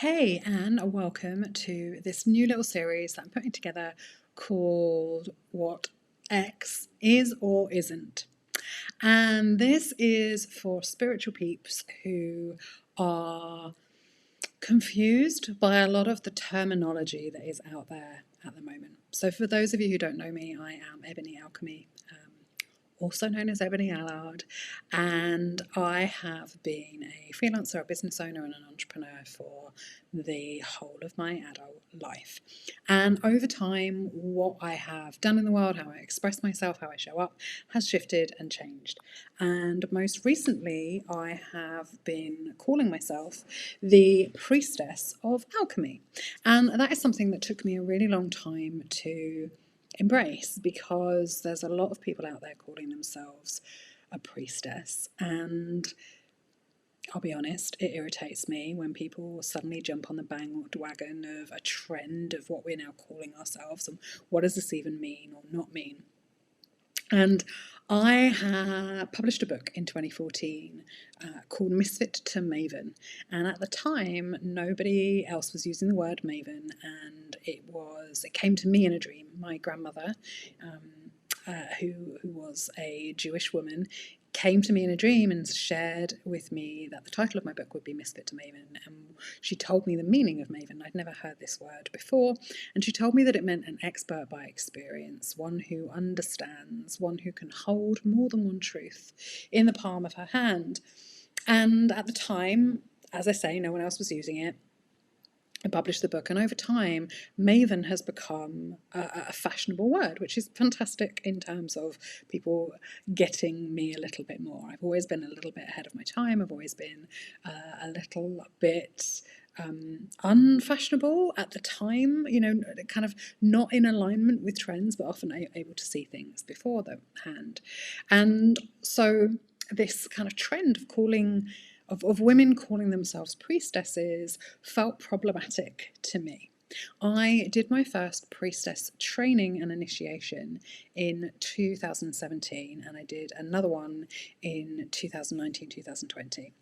Hey, and welcome to this new little series that I'm putting together called What X Is or Isn't. And this is for spiritual peeps who are confused by a lot of the terminology that is out there at the moment. So, for those of you who don't know me, I am Ebony Alchemy, also known as Ebony Allard, and I have been a freelancer, a business owner, and an entrepreneur for the whole of my adult life. And over time, what I have done in the world, how I express myself, how I show up, has shifted and changed. And most recently, I have been calling myself the Priestess of Alchemy. And that is something that took me a really long time to embrace, because there's a lot of people out there calling themselves a priestess, and I'll be honest, it irritates me when people suddenly jump on the bandwagon of a trend of what we're now calling ourselves and what does this even mean or not mean. And I published a book in 2014 called Misfit to Maven. And at the time, nobody else was using the word maven. And it came to me in a dream. My grandmother, who was a Jewish woman, came to me in a dream and shared with me that the title of my book would be Misfit to Maven. And she told me the meaning of maven. I'd never heard this word before. And she told me that it meant an expert by experience, one who understands, one who can hold more than one truth in the palm of her hand. And at the time, as I say, no one else was using it. I published the book, and over time, maven has become a fashionable word, which is fantastic in terms of people getting me a little bit more. I've always been a little bit ahead of my time. I've always been a little bit unfashionable at the time, kind of not in alignment with trends, but often able to see things before the hand. And so this kind of trend of women calling themselves priestesses felt problematic to me. I did my first priestess training and initiation in 2017, and I did another one in 2019, 2020.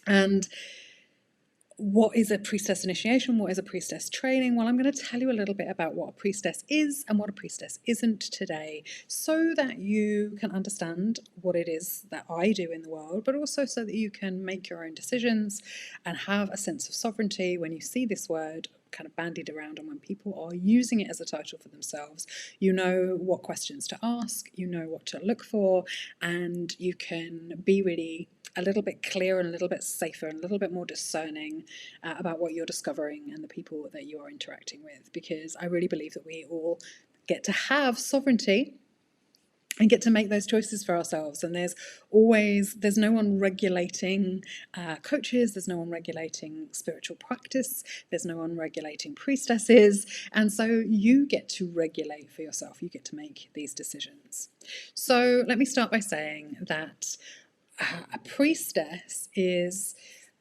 And what is a priestess initiation? What is a priestess training? Well, I'm going to tell you a little bit about what a priestess is and what a priestess isn't today, so that you can understand what it is that I do in the world, but also so that you can make your own decisions and have a sense of sovereignty when you see this word kind of bandied around, and when people are using it as a title for themselves. You know what questions to ask, you know what to look for, and you can be really a little bit clearer and a little bit safer and a little bit more discerning about what you're discovering and the people that you are interacting with, because I really believe that we all get to have sovereignty and get to make those choices for ourselves. And there's no one regulating coaches, there's no one regulating spiritual practice, there's no one regulating priestesses, and so you get to regulate for yourself, you get to make these decisions. So let me start by saying that a priestess is,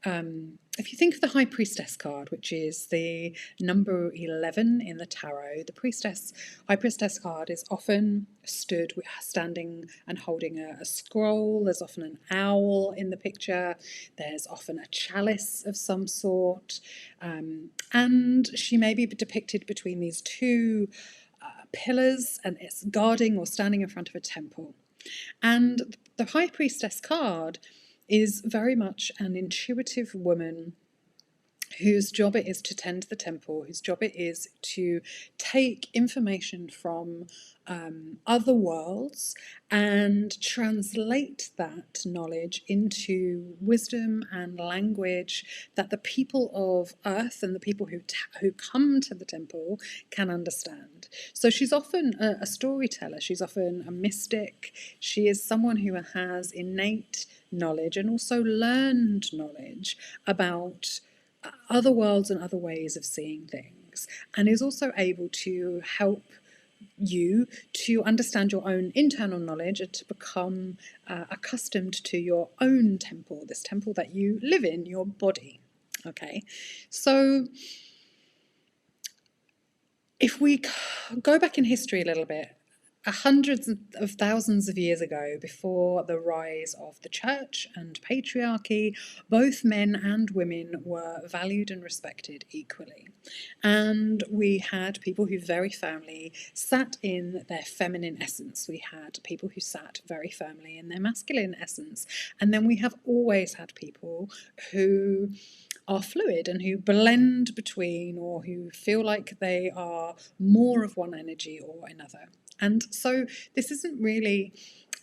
if you think of the High Priestess card, which is the number 11 in the tarot, the High Priestess card is often standing and holding a scroll. There's often an owl in the picture. There's often a chalice of some sort. And she may be depicted between these two pillars, and it's guarding or standing in front of a temple. And the High Priestess card is very much an intuitive woman whose job it is to tend the temple, whose job it is to take information from other worlds and translate that knowledge into wisdom and language that the people of Earth and the people who come to the temple can understand. So she's often a storyteller, she's often a mystic, she is someone who has innate knowledge and also learned knowledge about other worlds and other ways of seeing things, and is also able to help you to understand your own internal knowledge and to become accustomed to your own temple, this temple that you live in, your body. Okay, so if we go back in history a little bit, hundreds of thousands of years ago, before the rise of the church and patriarchy, both men and women were valued and respected equally. And we had people who very firmly sat in their feminine essence. We had people who sat very firmly in their masculine essence. And then we have always had people who are fluid and who blend between, or who feel like they are more of one energy or another. And so this isn't really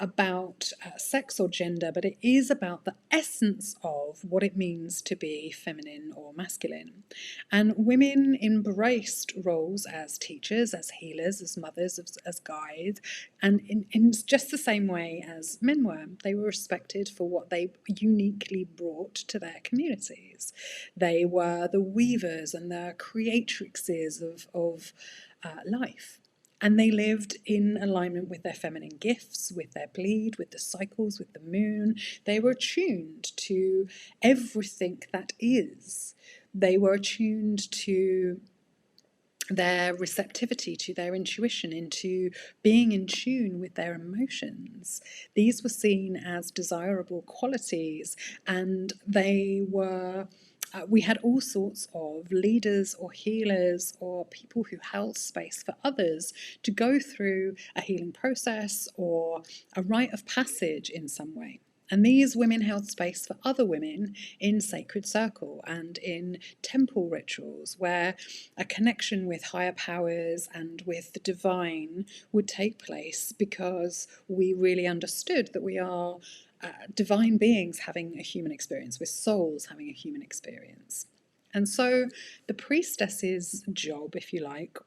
about sex or gender, but it is about the essence of what it means to be feminine or masculine. And women embraced roles as teachers, as healers, as mothers, as guides, and in just the same way as men were. They were respected for what they uniquely brought to their communities. They were the weavers and the creatrixes of life. And they lived in alignment with their feminine gifts, with their bleed, with the cycles, with the moon. They were attuned to everything that is. They were attuned to their receptivity, to their intuition, into being in tune with their emotions. These were seen as desirable qualities, and they were we had all sorts of leaders or healers or people who held space for others to go through a healing process or a rite of passage in some way. And these women held space for other women in sacred circle and in temple rituals, where a connection with higher powers and with the divine would take place, because we really understood that we are divine beings having a human experience, with souls having a human experience. And so the priestess's job, if you like,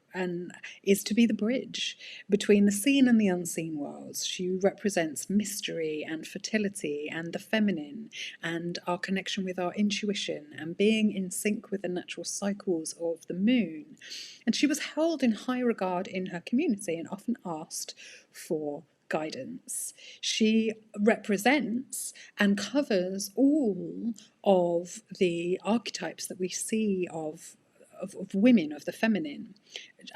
is to be the bridge between the seen and the unseen worlds. She represents mystery and fertility and the feminine and our connection with our intuition and being in sync with the natural cycles of the moon. And she was held in high regard in her community and often asked for guidance. She represents and covers all of the archetypes that we see of women, of the feminine: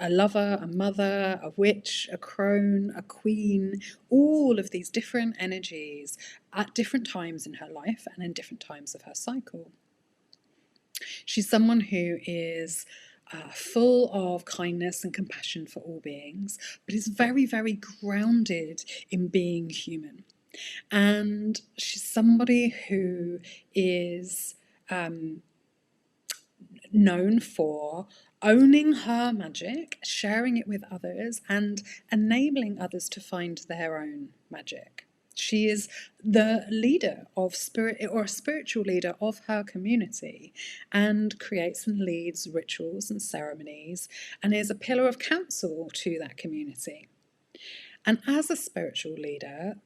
a lover, a mother, a witch, a crone, a queen, all of these different energies at different times in her life and in different times of her cycle. She's someone who is full of kindness and compassion for all beings, but is very, very grounded in being human. And she's somebody who is known for owning her magic, sharing it with others, and enabling others to find their own magic. She is the leader of spirit, or a spiritual leader of her community, and creates and leads rituals and ceremonies, and is a pillar of counsel to that community. And as a spiritual leader,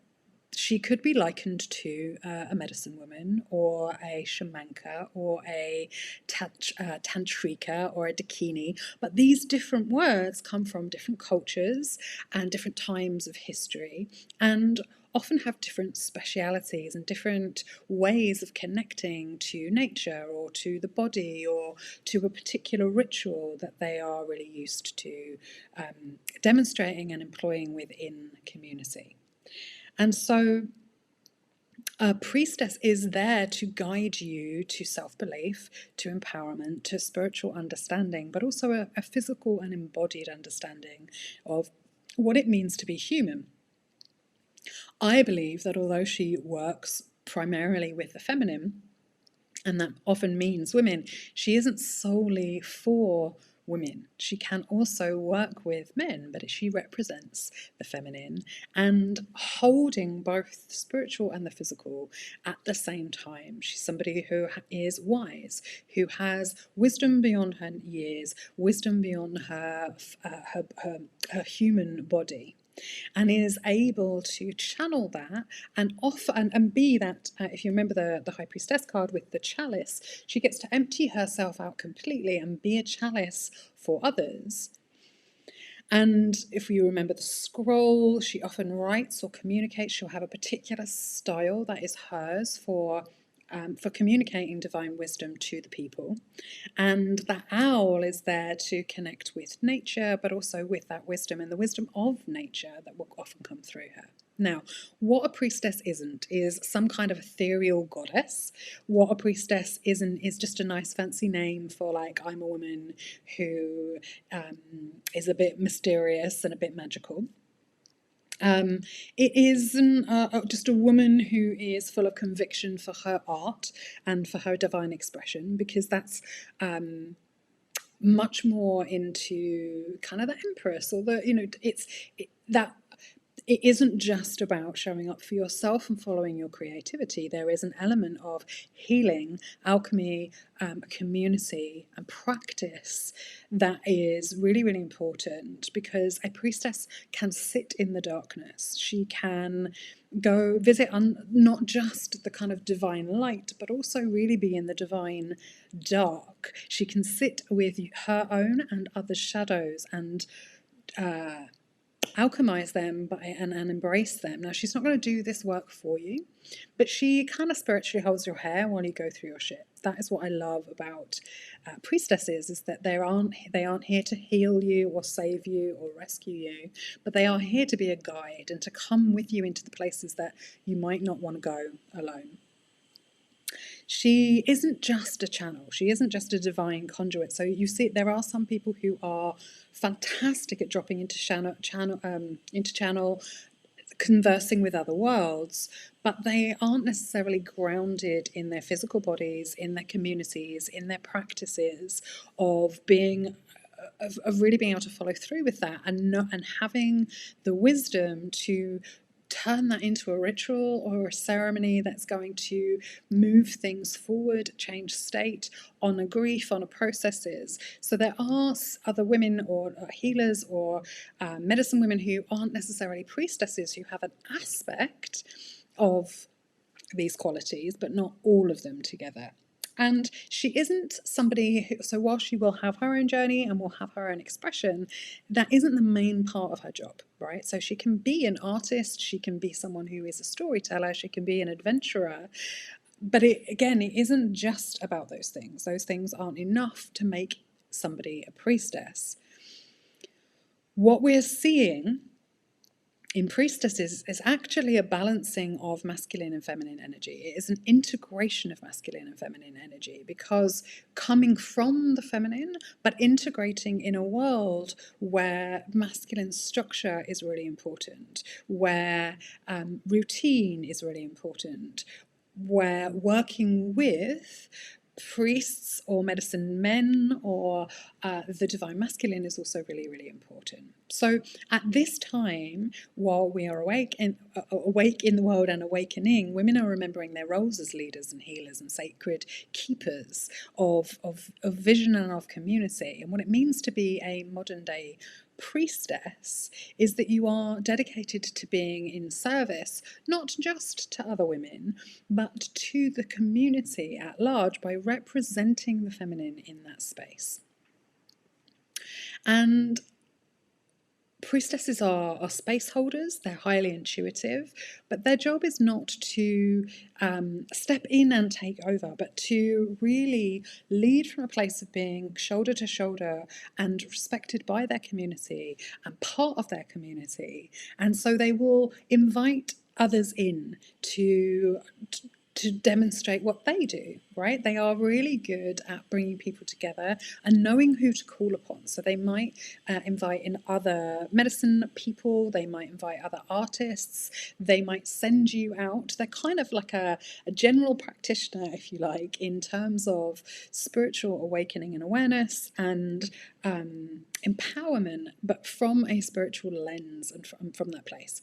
she could be likened to a medicine woman, or a shamanka, or a tantrika, or a dakini. But these different words come from different cultures and different times of history, and often have different specialities and different ways of connecting to nature or to the body or to a particular ritual that they are really used to demonstrating and employing within community. And so a priestess is there to guide you to self-belief, to empowerment, to spiritual understanding, but also a physical and embodied understanding of what it means to be human. I believe that although she works primarily with the feminine, and that often means women, she isn't solely for women. She can also work with men, but she represents the feminine and holding both the spiritual and the physical at the same time. She's somebody who is wise, who has wisdom beyond her years, wisdom beyond her human body, and is able to channel that and offer and be that. If you remember the High Priestess card with the chalice, she gets to empty herself out completely and be a chalice for others. And if you remember the scroll, she often writes or communicates. She'll have a particular style that is hers for for communicating divine wisdom to the people. And that owl is there to connect with nature, but also with that wisdom and the wisdom of nature that will often come through her. Now, what a priestess isn't is some kind of ethereal goddess. What a priestess isn't is just a nice fancy name for, like, I'm a woman who is a bit mysterious and a bit magical. It is just a woman who is full of conviction for her art and for her divine expression, because that's much more into kind of the empress, or the, that it isn't just about showing up for yourself and following your creativity. There is an element of healing, alchemy, community, and practice that is really, really important, because a priestess can sit in the darkness. She can go visit not just the kind of divine light, but also really be in the divine dark. She can sit with her own and others' shadows and alchemize them and embrace them. Now, she's not going to do this work for you, but she kind of spiritually holds your hair while you go through your shit. That is what I love about priestesses, is that they aren't here to heal you or save you or rescue you, but they are here to be a guide and to come with you into the places that you might not want to go alone. She isn't just a channel. She isn't just a divine conduit. So you see, there are some people who are fantastic at dropping into channel, conversing with other worlds, but they aren't necessarily grounded in their physical bodies, in their communities, in their practices of being. Of really being able to follow through with that, and having the wisdom to turn that into a ritual or a ceremony that's going to move things forward, change state, honor grief, honor processes. So there are other women or healers or medicine women who aren't necessarily priestesses, who have an aspect of these qualities, but not all of them together. And she isn't somebody who, so while she will have her own journey and will have her own expression, that isn't the main part of her job, right? So she can be an artist, she can be someone who is a storyteller, she can be an adventurer. But it isn't just about those things. Those things aren't enough to make somebody a priestess. What we're seeing in priestesses is actually a balancing of masculine and feminine energy. It is an integration of masculine and feminine energy, because coming from the feminine, but integrating in a world where masculine structure is really important, where routine is really important, where working with priests or medicine men or the divine masculine is also really, really important. So at this time, while we are awake in the world and awakening, women are remembering their roles as leaders and healers and sacred keepers of vision and of community. And what it means to be a modern day priestess is that you are dedicated to being in service, not just to other women, but to the community at large, by representing the feminine in that space. And priestesses are space holders. They're highly intuitive, but their job is not to step in and take over, but to really lead from a place of being shoulder to shoulder and respected by their community and part of their community. And so they will invite others in to demonstrate what they do, right? They are really good at bringing people together and knowing who to call upon. So they might invite in other medicine people, they might invite other artists, they might send you out. They're kind of like a general practitioner, if you like, in terms of spiritual awakening and awareness and empowerment, but from a spiritual lens and from that place.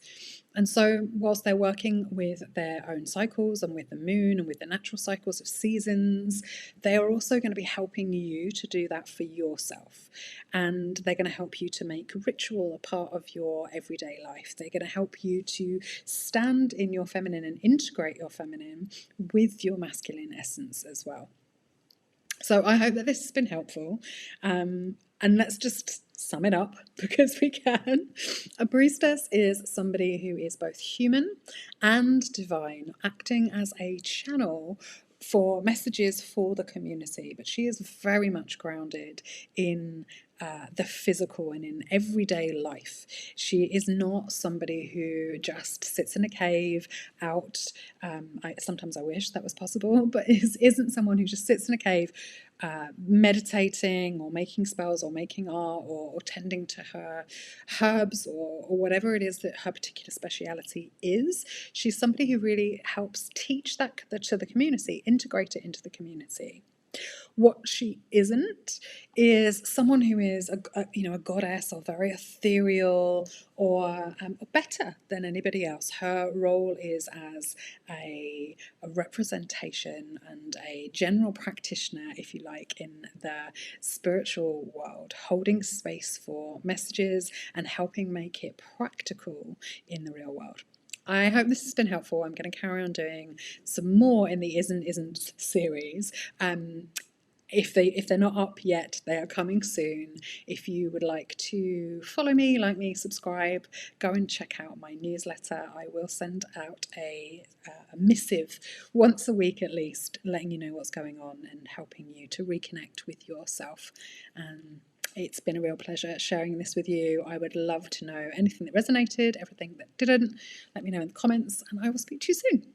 And so whilst they're working with their own cycles and with the moon and with the natural cycles of seasons, they are also going to be helping you to do that for yourself. And they're going to help you to make ritual a part of your everyday life. They're going to help you to stand in your feminine and integrate your feminine with your masculine essence as well. So I hope that this has been helpful. And let's just sum it up, because we can. A priestess is somebody who is both human and divine, acting as a channel for messages for the community, but she is very much grounded in the physical and in everyday life. She is not somebody who just sits in a cave out. Sometimes I wish that was possible, but isn't someone who just sits in a cave meditating or making spells or making art or tending to her herbs or whatever it is that her particular speciality is. She's somebody who really helps teach that to the community, integrate it into the community. What she isn't is someone who is a goddess or very ethereal or better than anybody else. Her role is as a representation and a general practitioner, if you like, in the spiritual world, holding space for messages and helping make it practical in the real world. I hope this has been helpful. I'm going to carry on doing some more in the Isn't series. If they're not up yet, they are coming soon. If you would like to follow me, like me, subscribe, go and check out my newsletter. I will send out a missive once a week at least, letting you know what's going on and helping you to reconnect with yourself. It's been a real pleasure sharing this with you. I would love to know anything that resonated, everything that didn't. Let me know in the comments, and I will speak to you soon.